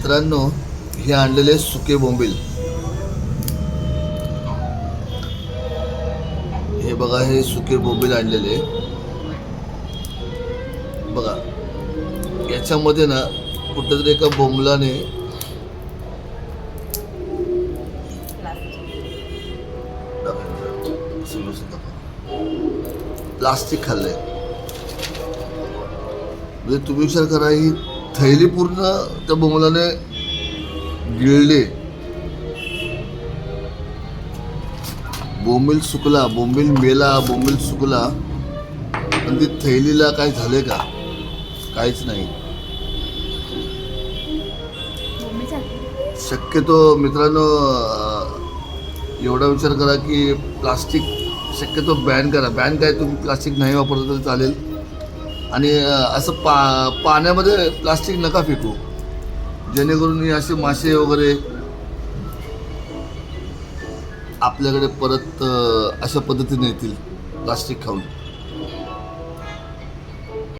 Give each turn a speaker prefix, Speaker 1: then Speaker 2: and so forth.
Speaker 1: मित्रांनो, हे आणलेले सुके बोंबील. हे बघा, हे सुके बोंबील आणलेले बघा. याच्यामध्ये ना कुठेतरी एका बोंबलाने प्लास्टिक खाल्लंय. म्हणजे तुम्ही विचार करा, ही थैली पूर्ण त्या बोंबलाने गिळले. बोंबील सुकला, बोंबील मेला, बोंबील सुकला, पण ती थैलीला काय झाले का? काहीच नाही. शक्यतो मित्रांनो, एवढा विचार करा की प्लास्टिक शक्यतो बॅन करा. बॅन काय, तुम्ही प्लास्टिक नाही वापरलं तरी चालेल. आणि असं पाण्यामध्ये प्लास्टिक नका फेकू, जेणेकरून हे असे मासे वगैरे आपल्याकडे परत अशा पद्धतीने येतील प्लास्टिक खाऊन.